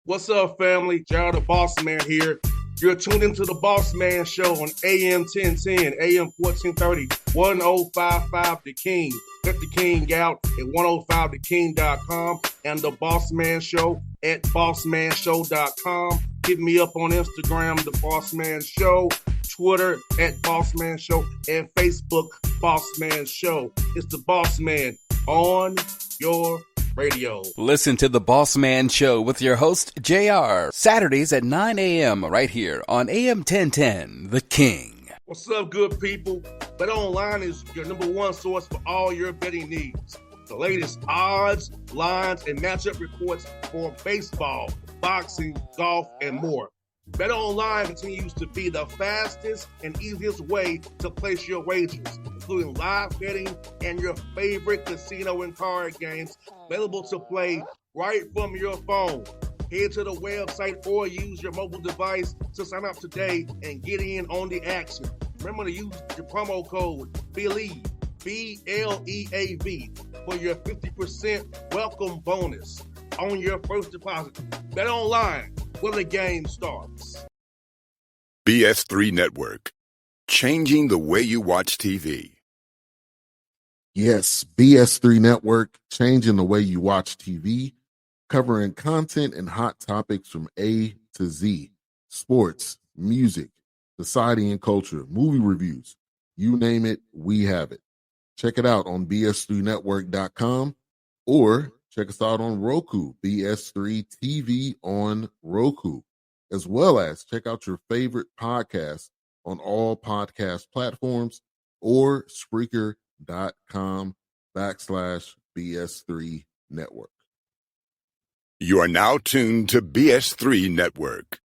What's up, family? Jared the Bossman here. You're tuned into the Bossman Show on AM 1010, AM 1430, 1055 The King. Check The King out at 105theking.com and the Bossman Show at bossmanshow.com. Hit me up on Instagram, The Bossman Show, Twitter at Bossman Show, and Facebook, Bossman Show. It's the Bossman on your radio. Listen to the Bossman Show with your host, JR, Saturdays at 9 a.m. right here on AM 1010, The King. What's up, good people? BetOnline is your number one source for all your betting needs. The latest odds, lines, and matchup reports for baseball, boxing, golf, and more. BetOnline continues to be the fastest and easiest way to place your wagers, including live betting and your favorite casino and card games available to play right from your phone. Head to the website or use your mobile device to sign up today and get in on the action. Remember to use your promo code BELIEVE, BLEAV, for your 50% welcome bonus on your first deposit. BetOnline, where the game starts. BS3 Network, changing the way you watch TV. Yes, BS3 Network, changing the way you watch TV, covering content and hot topics from A to Z, sports, music, society and culture, movie reviews, you name it, we have it. Check it out on bs3network.com or check us out on Roku, BS3 TV on Roku, as well as check out your favorite podcast on all podcast platforms or Spreaker.com/BS3 Network. You are now tuned to BS3 Network.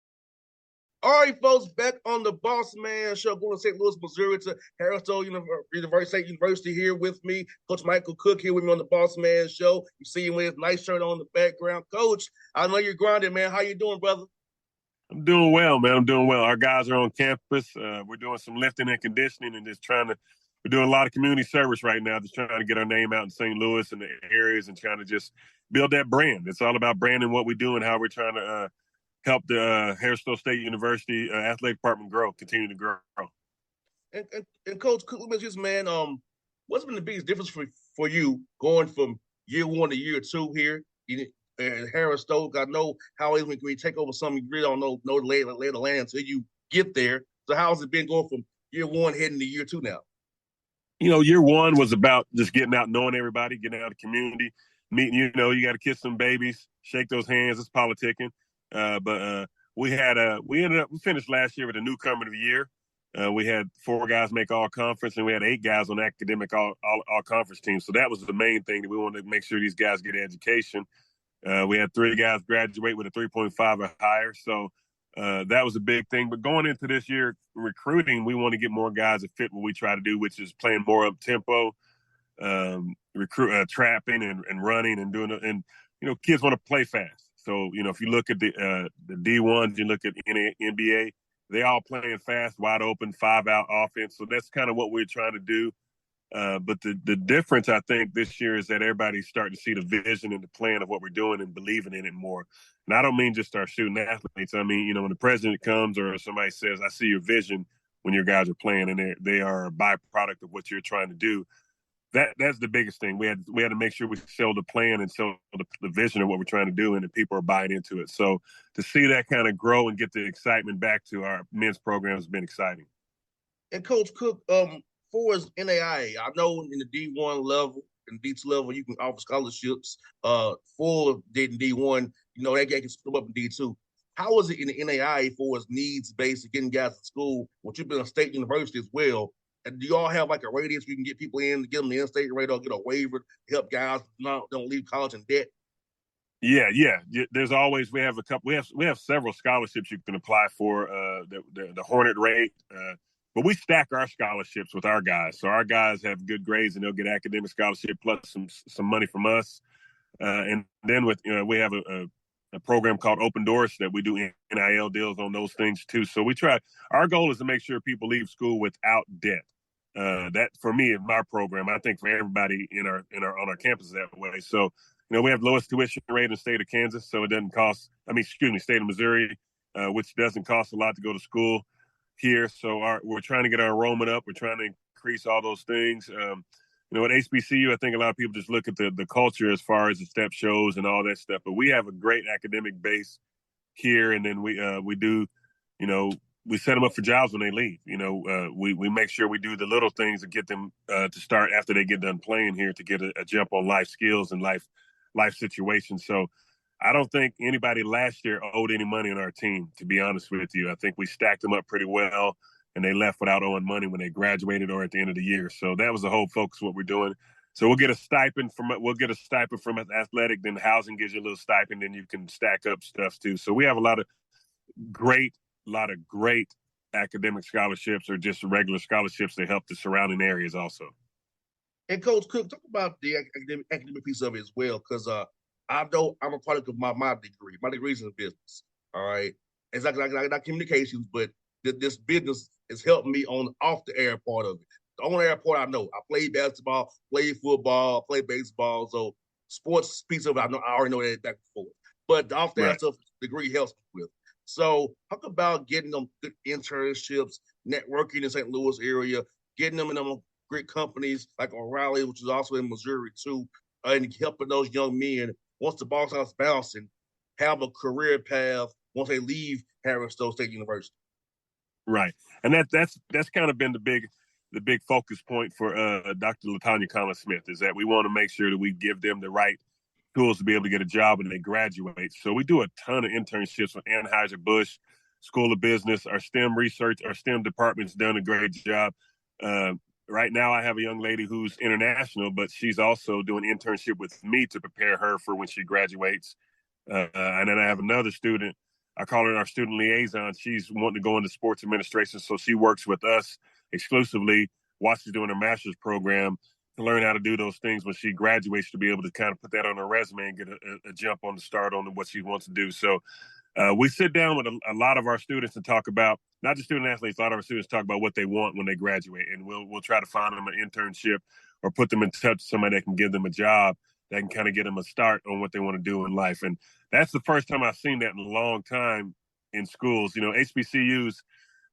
All right, folks, back on the Bossman Show, going to St. Louis, Missouri to Harrisville University here with me. Coach Michael Cook here with me on the Bossman Show. You see him with his nice shirt on in the background. Coach, I know you're grinding, man. How you doing, brother? I'm doing well, man. I'm doing well. Our guys are on campus. We're doing some lifting and conditioning and we're doing a lot of community service right now, just trying to get our name out in St. Louis and the areas and trying to just build that brand. It's all about branding what we do and how we're trying to help the Harrisville State University athletic department continue to grow. And Coach, let me just, man, what's been the biggest difference for you going from year one to year two here in Harrisville? I know how it is when you take over something, you really don't know the lay of the land until you get there. So how's it been going from year one heading to year two now? You know, year one was about just getting out, knowing everybody, getting out of the community, meeting, you got to kiss some babies, shake those hands. It's politicking. But we finished last year with a newcomer of the year. We had 4 guys make all conference and we had 8 guys on academic all conference teams. So that was the main thing, that we wanted to make sure these guys get education. We had 3 guys graduate with a 3.5 or higher. So that was a big thing. But going into this year recruiting, we want to get more guys that fit what we try to do, which is playing more up tempo, trapping and running and doing it. And, kids want to play fast. So, if you look at the D1s, you look at NBA, they all playing fast, wide open, 5-out offense. So that's kind of what we're trying to do. But the difference, I think, this year is that everybody's starting to see the vision and the plan of what we're doing and believing in it more. And I don't mean just our student athletes. I mean, when the president comes or somebody says, I see your vision when your guys are playing, and they are a byproduct of what you're trying to do. That's the biggest thing. We had to make sure we sell the plan and sell the vision of what we're trying to do, and that people are buying into it. So to see that kind of grow and get the excitement back to our men's program has been exciting. And Coach Cook, for as NAIA, I know in the D1 level and D2 level, you can offer scholarships. For D1, that guy can split up in D2. How is it in the NAIA for as needs-based and getting guys to school? Well, you've been a state university as well. And do you all have like a radius you can get people in to get them the in-state rate or get a waiver to help guys don't leave college in debt? Yeah. There's always we have several scholarships you can apply for. The Hornet rate, but we stack our scholarships with our guys. So our guys have good grades and they'll get academic scholarship plus some money from us. And then we have a program called Open Doors that we do NIL deals on those things too. So our goal is to make sure people leave school without debt. That for me is my program. I think for everybody on our campus is that way. So, we have the lowest tuition rate in the state of Kansas, so it doesn't cost. State of Missouri, which doesn't cost a lot to go to school here. So we're trying to get our enrollment up. We're trying to increase all those things. At HBCU, I think a lot of people just look at the culture as far as the step shows and all that stuff. But we have a great academic base here, and then we do, we set them up for jobs when they leave. We make sure we do the little things to get them to start after they get done playing here to get a jump on life skills and life situations. So I don't think anybody last year owed any money on our team, to be honest with you. I think we stacked them up pretty well, and they left without owing money when they graduated or at the end of the year. So that was the whole focus of what we're doing. So we'll get a stipend from athletic, then housing gives you a little stipend, then you can stack up stuff too. So we have a lot of great academic scholarships or just regular scholarships that help the surrounding areas also. And Coach Cook, talk about the academic piece of it as well, because I know I'm a product of my degree. My degree is in business. All right, it's like not communications, but this business has helped me off the air part of it. The on air part I know. I played basketball, played football, played baseball, so sports piece of it I already know that before. But the off the air stuff, degree helps me with. So talk about getting them good internships, networking in St. Louis area, getting them in them great companies like O'Reilly, which is also in Missouri too, and helping those young men, once the ball starts bouncing, have a career path once they leave Harris-Stowe State University. Right, and that's kind of been the big focus point for Dr. LaTanya Collins-Smith, is that we want to make sure that we give them the right tools to be able to get a job when they graduate. So we do a ton of internships with Anheuser-Busch, School of Business, our STEM research, our STEM department's done a great job. Right now I have a young lady who's international, but she's also doing an internship with me to prepare her for when she graduates. And then I have another student, I call her our student liaison. She's wanting to go into sports administration, so she works with us exclusively while she's doing her master's program to learn how to do those things when she graduates, to be able to kind of put that on her resume and get a jump on the start on what she wants to do. So we sit down with a lot of our students and talk about, not just student athletes, a lot of our students talk about what they want when they graduate, and we'll try to find them an internship or put them in touch with somebody that can give them a job that can kind of get them a start on what they want to do in life. And that's the first time I've seen that in a long time in schools. HBCUs,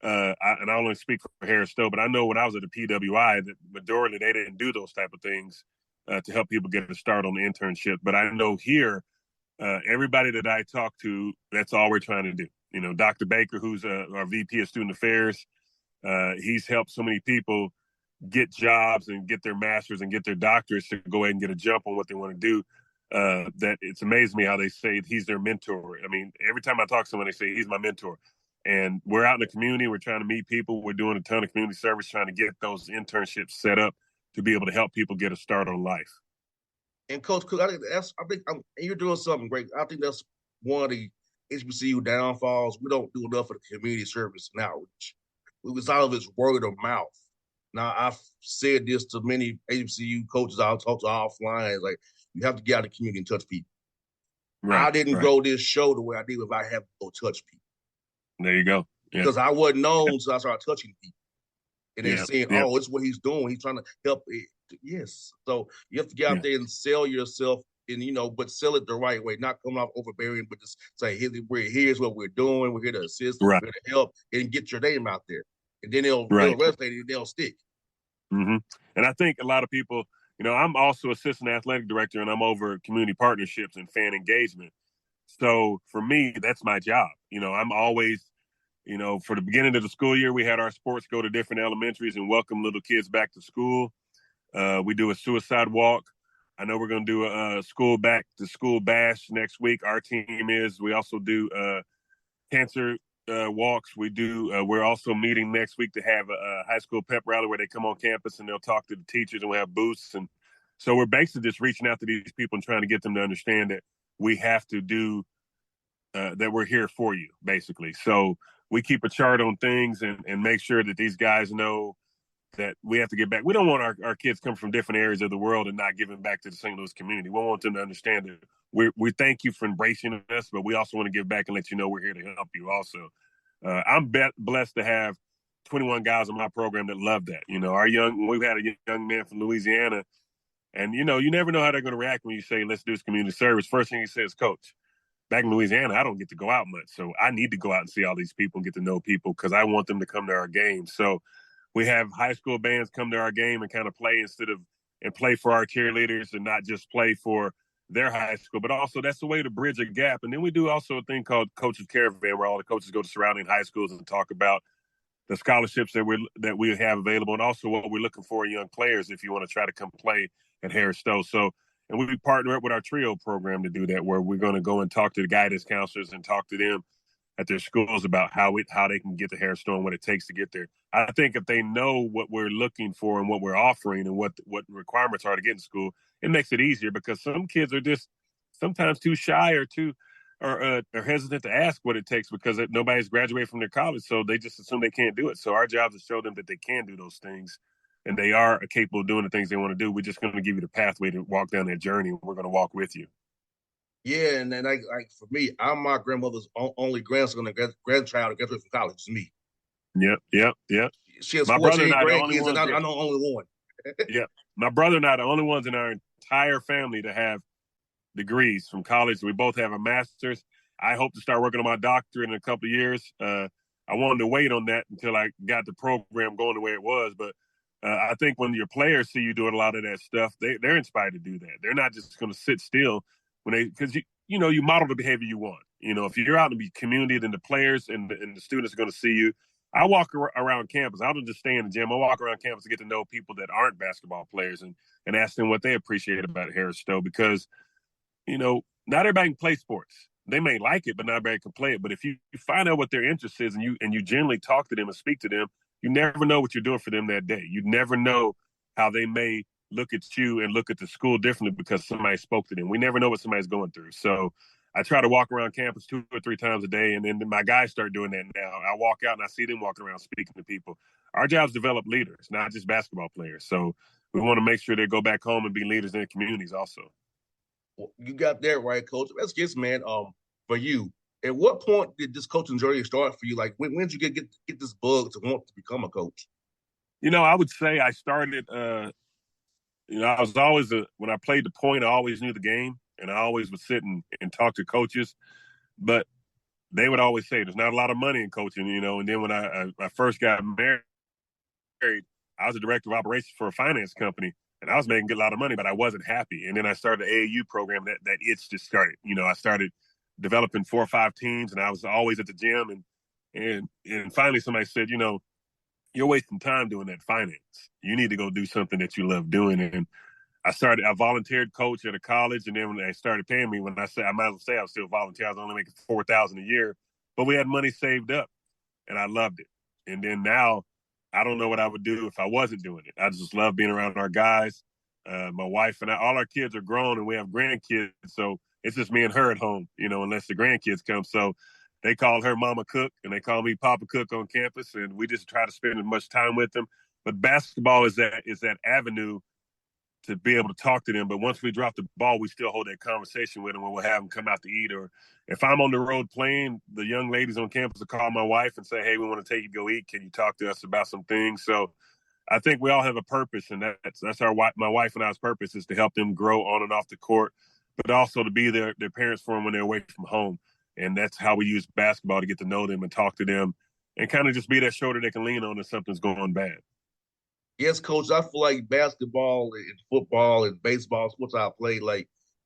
and I only speak for Harris-Stowe, but I know when I was at the PWI, the majority, they didn't do those type of things to help people get a start on the internship. But I know here, everybody that I talk to, that's all we're trying to do. Dr. Baker, who's our VP of Student Affairs, he's helped so many people get jobs and get their masters and get their doctorates to go ahead and get a jump on what they want to do. That it's amazed me how they say he's their mentor. I mean, every time I talk to someone, they say he's my mentor. And we're out in the community. We're trying to meet people. We're doing a ton of community service, trying to get those internships set up to be able to help people get a start on life. And Coach Cook, I think you're doing something great. I think that's one of the HBCU downfalls. We don't do enough for the community service and outreach. A lot of it's word of mouth. Now, I've said this to many HBCU coaches I'll talk to offline. Like, you have to get out of the community and touch people. Right, I didn't grow this show the way I did if I have to go touch people. There you go. Yeah. Because I wasn't known until I started touching people. And then saying, oh, it's what he's doing. He's trying to help. Yes. So you have to get out there and sell yourself, and but sell it the right way, not coming off overbearing, but just say, here's what we're doing. We're here to assist, we're here to help, and get your name out there. And then they'll resonate and they'll stick. Mm-hmm. And I think a lot of people, I'm also assistant athletic director, and I'm over community partnerships and fan engagement. So for me, that's my job. I'm always, for the beginning of the school year, we had our sports go to different elementaries and welcome little kids back to school. We do a suicide walk. I know we're going to do a school back to school bash next week. Our team is. We also do cancer walks. We're also meeting next week to have a high school pep rally where they come on campus and they'll talk to the teachers, and we'll have booths. And so we're basically just reaching out to these people and trying to get them to understand that we have to do that. We're here for you, basically. So we keep a chart on things and make sure that these guys know that we have to get back. We don't want our kids come from different areas of the world and not giving back to the St. Louis community. We want them to understand that we thank you for embracing us, but we also want to give back and let you know we're here to help you also. I'm blessed to have 21 guys in my program that love that. We've had a young man from Louisiana, And, you never know how they're going to react when you say, let's do this community service. First thing he says, coach, back in Louisiana, I don't get to go out much. So I need to go out and see all these people and get to know people because I want them to come to our games. So we have high school bands come to our game and kind of play and play for our cheerleaders and not just play for their high school, but also that's a way to bridge a gap. And then we do also a thing called Coaches Caravan, where all the coaches go to surrounding high schools and talk about the scholarships that we have available, and also what we're looking for in young players if you want to try to come play at Harris Stowe. So, and we partner up with our TRIO program to do that, where we're going to go and talk to the guidance counselors and talk to them at their schools about how they can get to Harris Stowe and what it takes to get there. I think if they know what we're looking for and what we're offering and what requirements are to get in school, it makes it easier, because some kids are just sometimes too shy or hesitant to ask what it takes because nobody's graduated from their college, so they just assume they can't do it. So our job is to show them that they can do those things, and they are capable of doing the things they want to do. We're just going to give you the pathway to walk down that journey, and we're going to walk with you. Yeah, and then like for me, I'm my grandmother's only grandson and grandchild to graduate from college. It's me. Yep. She has My brother 14 and I the only grandkids, ones. and I'm the only one. Yeah, my brother and I the only ones in our entire family to have degrees from college. We both have a master's. I hope to start working on my doctorate in a couple of years. I wanted to wait on that until I got the program going the way it was, but I think when your players see you doing a lot of that stuff, they're inspired to do that. They're not just going to sit still because you model the behavior you want. If you're out in the community, then the players and the students are going to see you. I walk around campus. I don't just stay in the gym. I walk around campus to get to know people that aren't basketball players and ask them what they appreciate about Harris Stowe, because not everybody can play sports. They may like it, but not everybody can play it. But if you find out what their interest is and you generally talk to them and speak to them, you never know what you're doing for them that day. You never know how they may look at you and look at the school differently because somebody spoke to them. We never know what somebody's going through. So I try to walk around campus 2 or 3 times a day, and then my guys start doing that now. I walk out and I see them walking around speaking to people. Our job is to develop leaders, not just basketball players. So we want to make sure they go back home and be leaders in their communities also. Well, you got that right, Coach. Let's get man. For you, at what point did this coaching journey start for you? Like, when did you get this bug to want to become a coach? I would say I started. I was always when I played the point, I always knew the game, and I always would sit and talk to coaches, but they would always say there's not a lot of money in coaching, And then when I first got married, I was a director of operations for a finance company, and I was making a lot of money, but I wasn't happy. And then I started the AAU program that itch just started. I started developing 4 or 5 teams, and I was always at the gym. And finally somebody said, you're wasting time doing that finance. You need to go do something that you love doing. And I volunteered coach at a college, and then when they started paying me, when I said I might as well say I was still volunteer, I was only making $4,000 a year, but we had money saved up, and I loved it. And then now I don't know what I would do if I wasn't doing it. I just love being around our guys. My wife and I, all our kids are grown, and we have grandkids, so it's just me and her at home, unless the grandkids come. So they call her Mama Cook, and they call me Papa Cook on campus, and we just try to spend as much time with them. But basketball is that avenue to be able to talk to them. But once we drop the ball, we still hold that conversation with them when we'll have them come out to eat. Or if I'm on the road playing, the young ladies on campus will call my wife and say, hey, we want to take you to go eat. Can you talk to us about some things? So I think we all have a purpose, and that's my wife and I's purpose, is to help them grow on and off the court, but also to be their parents for them when they're away from home. And that's how we use basketball to get to know them and talk to them and kind of just be that shoulder they can lean on if something's going bad. Yes, Coach. I feel like basketball and football and baseball, sports I played,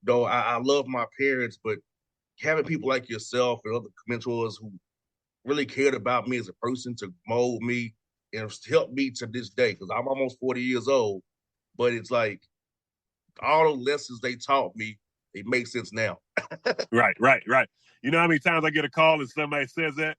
I love my parents, but having people like yourself and other mentors who really cared about me as a person to mold me and help me to this day, because I'm almost 40 years old, but it's like all the lessons they taught me, it makes sense now. Right. You know how many times I get a call and somebody says that?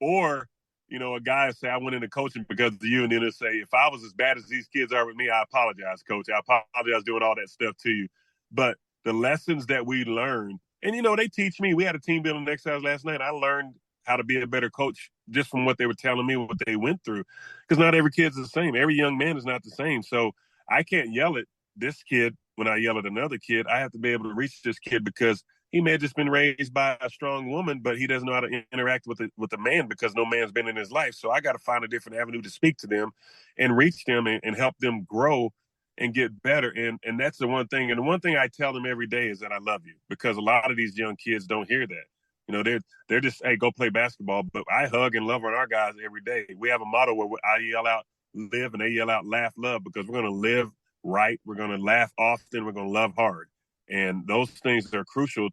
Or, a guy will say, I went into coaching because of you. And then they'll say, if I was as bad as these kids are with me, I apologize, coach. I apologize doing all that stuff to you. But the lessons that we learned, and, they teach me. We had a team building exercise last night. I learned how to be a better coach just from what they were telling me, what they went through. Because not every kid's the same. Every young man is not the same. So I can't yell at this kid when I yell at another kid. I have to be able to reach this kid because he may have just been raised by a strong woman, but he doesn't know how to interact with a man because no man's been in his life. So I got to find a different avenue to speak to them and reach them and help them grow and get better. And that's the one thing. And the one thing I tell them every day is that I love you, because a lot of these young kids don't hear that. They're just, hey, go play basketball. But I hug and love on our guys every day. We have a motto where I yell out live and they yell out laugh, love, because we're going to live right. We're going to laugh often. We're going to love hard. And those things are crucial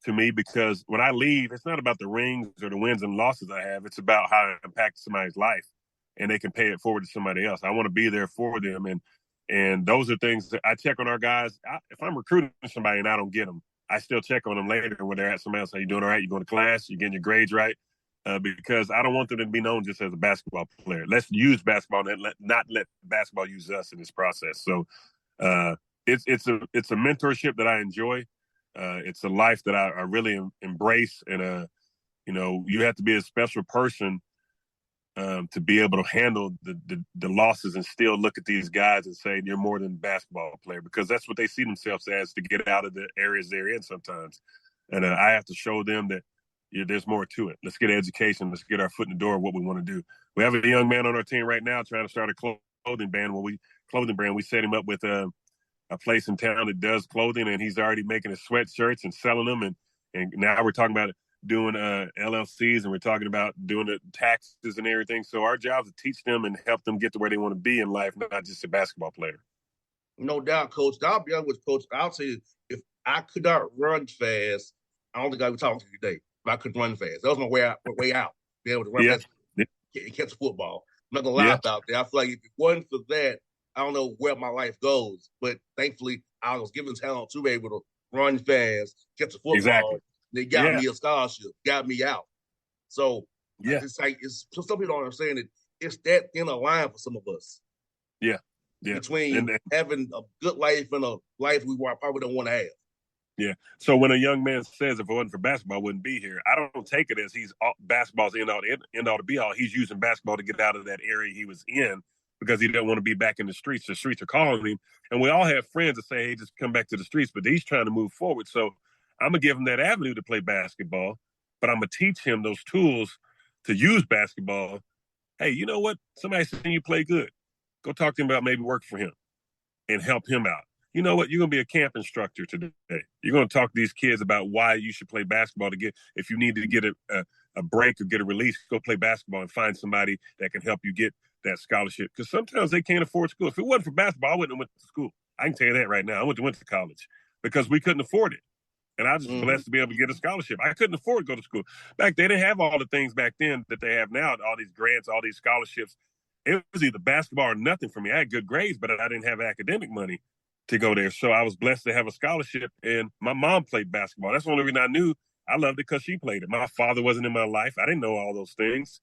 to me, because when I leave, it's not about the rings or the wins and losses I have. It's about how I impact somebody's life and they can pay it forward to somebody else. I want to be there for them. And those are things that I check on our guys. If I'm recruiting somebody and I don't get them, I still check on them later when they're at somebody else. Are you doing all right? You going to class? You getting your grades right? Because I don't want them to be known just as a basketball player. Let's use basketball and not let basketball use us in this process. So it's a mentorship that I enjoy. It's a life that I really embrace. And, you have to be a special person to be able to handle the losses and still look at these guys and say, you're more than a basketball player, because that's what they see themselves as, to get out of the areas they're in sometimes. And I have to show them that there's more to it. Let's get education. Let's get our foot in the door of what we want to do. We have a young man on our team right now trying to start a clothing brand. We set him up with a place in town that does clothing, and he's already making his sweatshirts and selling them. And now we're talking about doing LLCs, and we're talking about doing the taxes and everything. So our job is to teach them and help them get to where they want to be in life, not just a basketball player. No doubt, Coach. I'll be honest with Coach. I'll say, if I could not run fast, I don't think I would talk to you today. If I could run fast, that was my way out. Be able to run fast and catch a football. I'm not gonna lie about that. I feel like if it wasn't for that, I don't know where my life goes. But thankfully, I was given talent to be able to run fast, catch a football. Exactly. They got me a scholarship, got me out. So it's like, some people don't understand it. It's that thin a line for some of us. Yeah. Between having a good life and a life we probably don't want to have. Yeah. So when a young man says, if it wasn't for basketball, I wouldn't be here, I don't take it as basketball's end all to be all. He's using basketball to get out of that area he was in, because he didn't want to be back in the streets. The streets are calling him. And we all have friends that say, hey, just come back to the streets. But he's trying to move forward. So I'm going to give him that avenue to play basketball, but I'm going to teach him those tools to use basketball. Hey, you know what? Somebody's saying you play good. Go talk to him about maybe work for him and help him out. You know what? You're going to be a camp instructor today. You're going to talk to these kids about why you should play basketball if you need to get a break or get a release, go play basketball and find somebody that can help you get that scholarship. Because sometimes they can't afford school. If it wasn't for basketball, I wouldn't have went to school. I can tell you that right now. I went to college because we couldn't afford it. And I was just blessed to be able to get a scholarship. I couldn't afford to go to school. They didn't have all the things back then that they have now, all these grants, all these scholarships. It was either basketball or nothing for me. I had good grades, but I didn't have academic money to go there. So I was blessed to have a scholarship, and my mom played basketball. That's the only reason I knew I loved it, because she played it. My father wasn't in my life. I didn't know all those things,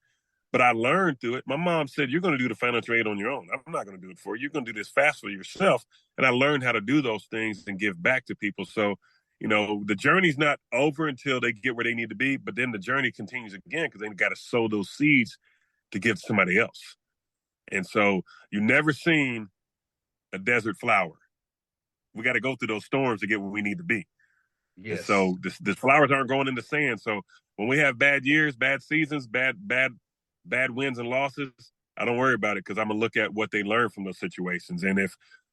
but I learned through it. My mom said, you're going to do the financial aid on your own. I'm not going to do it for you. You're going to do this fast for yourself. And I learned how to do those things and give back to people. So, the journey's not over until they get where they need to be, but then the journey continues again, because they got to sow those seeds to give to somebody else. And so you've never seen a desert flower. We got to go through those storms to get where we need to be. Yes. And so the flowers aren't going in the sand. So when we have bad years, bad seasons, bad wins and losses, I don't worry about it, because I'm going to look at what they learned from those situations.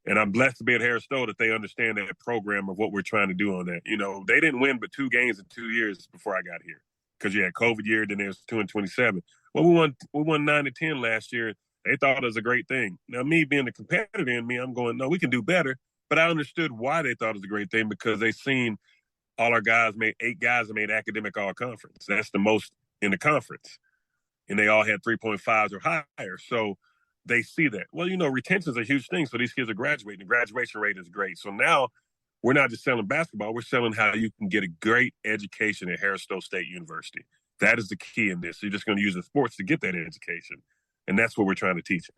And I'm blessed to be at Harris Stowe that they understand that program of what we're trying to do on that. They didn't win but 2 games in 2 years before I got here, because you had COVID year, then there was 2-27. Well, we won 9-10 last year. They thought it was a great thing. Now, me being the competitor in me, I'm going, no, we can do better. But I understood why they thought it was a great thing, because they seen all our guys 8 guys that made academic all-conference. That's the most in the conference. And they all had 3.5s or higher. So they see that. Well, retention is a huge thing. So these kids are graduating. The graduation rate is great. So now we're not just selling basketball. We're selling how you can get a great education at Harris Stowe State University. That is the key in this. You're just going to use the sports to get that education. And that's what we're trying to teach them.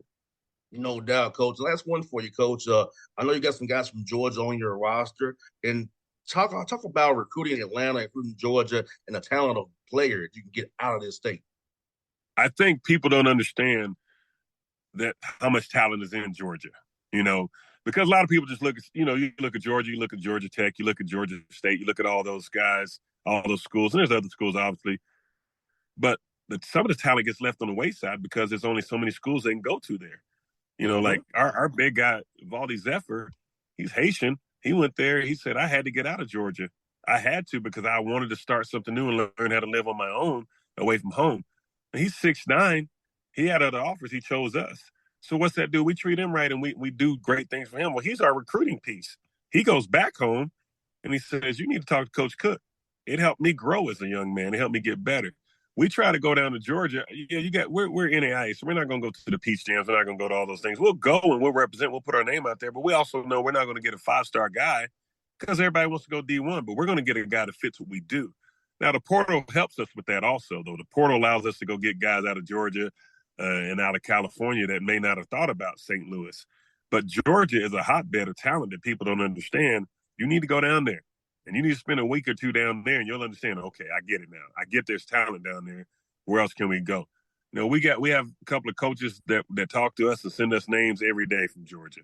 No doubt, Coach. Last one for you, Coach. I know you got some guys from Georgia on your roster. And talk about recruiting in Atlanta, including Georgia, and the talent of players you can get out of this state. I think people don't understand that how much talent is in Georgia, because a lot of people just look at, you look at Georgia, you look at Georgia Tech, you look at Georgia State, you look at all those guys, all those schools, and there's other schools, obviously. But some of the talent gets left on the wayside because there's only so many schools they can go to there. Like our big guy, Valdi Zephyr, he's Haitian. He went there. He said, I had to get out of Georgia. I had to because I wanted to start something new and learn how to live on my own away from home. And he's 6'9". He had other offers. He chose us. So what's that do? We treat him right and we do great things for him. Well, he's our recruiting piece. He goes back home and he says, you need to talk to Coach Cook. It helped me grow as a young man. It helped me get better. We try to go down to Georgia. Yeah, we're NAIA, so we're not going to go to the Peach Jams. We're not going to go to all those things. We'll go and we'll represent. We'll put our name out there. But we also know we're not going to get a 5-star guy because everybody wants to go D1. But we're going to get a guy that fits what we do. Now, the portal helps us with that also, though. The portal allows us to go get guys out of Georgia and out of California that may not have thought about St. Louis. But Georgia is a hotbed of talent that people don't understand. You need to go down there. And you need to spend a week or two down there, and you'll understand, okay, I get it now. I get there's talent down there. Where else can we go? We have a couple of coaches that talk to us and send us names every day from Georgia.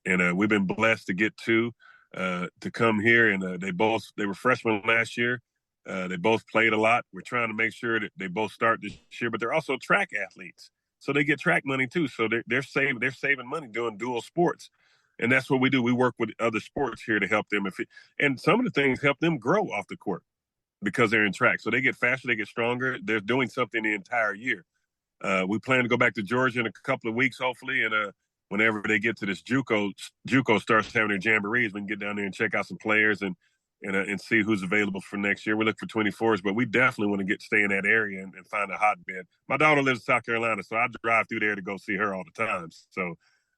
And we've been blessed to get two to come here. And they were freshmen last year. They both played a lot. We're trying to make sure that they both start this year, but they're also track athletes. So they get track money too. So they're saving money doing dual sports. And that's what we do. We work with other sports here to help them. And some of the things help them grow off the court because they're in track. So they get faster, they get stronger. They're doing something the entire year. We plan to go back to Georgia in a couple of weeks, hopefully. And whenever they get to this JUCO starts having their jamborees, we can get down there and check out some players and see who's available for next year. We look for 24s, but we definitely want to stay in that area and find a hotbed. My daughter lives in South Carolina, so I drive through there to go see her all the time. So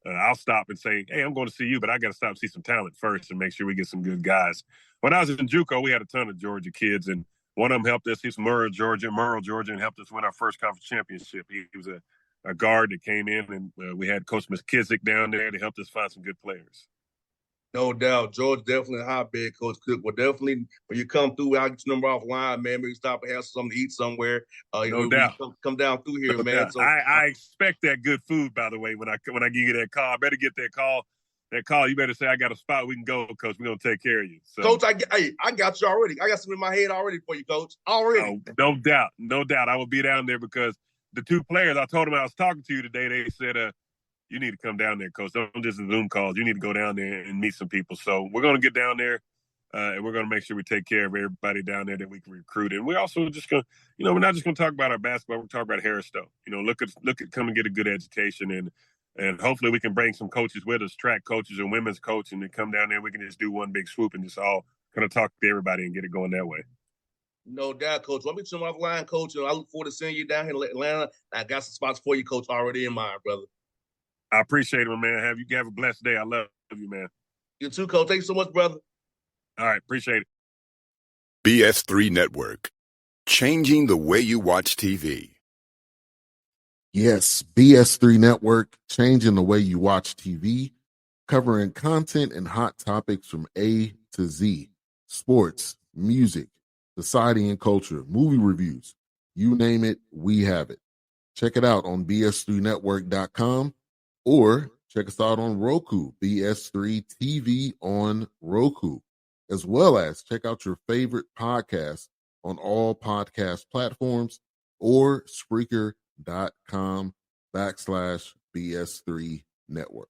I'll stop and say, hey, I'm going to see you, but I got to stop and see some talent first and make sure we get some good guys. When I was in JUCO, we had a ton of Georgia kids, and one of them helped us. He's from Merle, Georgia, and helped us win our first conference championship. He was a guard that came in, and we had Coach McKissick down there to help us find some good players. No doubt. George definitely a hotbed, Coach Cook. Well, definitely, when you come through, I'll get your number offline, man. Maybe stop and have something to eat somewhere. No doubt. Come down through here, no man. Doubt. So I expect that good food, by the way, when I give you that call. I better get that call. You better say, I got a spot. We can go, Coach. We're going to take care of you. So. Coach, I got you already. I got something in my head already for you, Coach. Already. Oh, no doubt. I will be down there because the two players, I told them I was talking to you today. They said, you need to come down there, Coach. Don't just Zoom calls. You need to go down there and meet some people. So we're going to get down there, and we're going to make sure we take care of everybody down there that we can recruit. And we're also just going to, we're not just going to talk about our basketball. We're talking about Harris Stowe. Look at come and get a good education, and hopefully we can bring some coaches with us, track coaches and women's coaching, and come down there. We can just do one big swoop and just all kind of talk to everybody and get it going that way. No doubt, Coach. Let me turn offline, Coach. I look forward to seeing you down here in Atlanta. I got some spots for you, Coach, already in mind, brother. I appreciate it, man. Have a blessed day. I love you, man. You too, Coach. Thank you so much, brother. All right. Appreciate it. BS3 Network. Changing the way you watch TV. Yes, BS3 Network, changing the way you watch TV, covering content and hot topics from A to Z. Sports, music, society and culture, movie reviews. You name it, we have it. Check it out on bs3network.com. Or check us out on Roku, BS3 TV on Roku, as well as check out your favorite podcast on all podcast platforms or Spreaker.com/BS3 Network.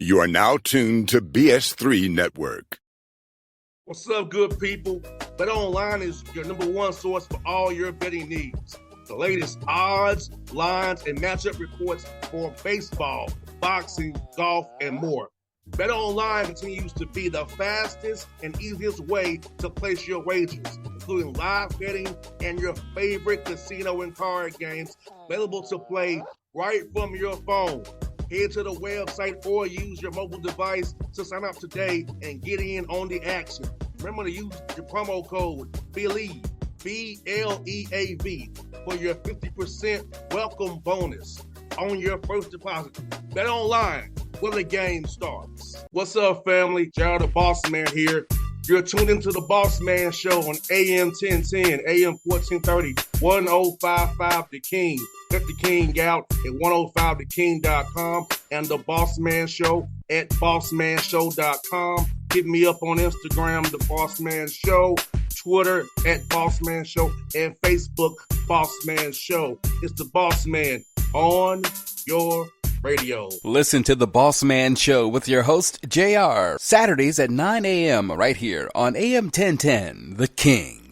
You are now tuned to BS3 Network. What's up, good people? Bet Online is your number one source for all your betting needs. The latest odds, lines, and matchup reports for baseball, boxing, golf, and more. Bet Online continues to be the fastest and easiest way to place your wagers, including live betting and your favorite casino and card games available to play right from your phone. Head to the website or use your mobile device to sign up today and get in on the action. Remember to use your promo code BELIEVE, BLEAV, for your 50% welcome bonus on your first deposit. Bet Online, where the game starts. What's up, family? Jared the Bossman here. You're tuned into the Bossman Show on AM 1010, AM 1430, 1055 The King. Check The King out at 105theking.com and the Bossman Show at bossmanshow.com. Hit me up on Instagram, The Bossman Show, Twitter at Bossman Show, and Facebook, Bossman Show. It's the Bossman on your Radio. Listen to the Bossman Show with your host, JR, Saturdays at 9 a.m. right here on AM 1010, The King.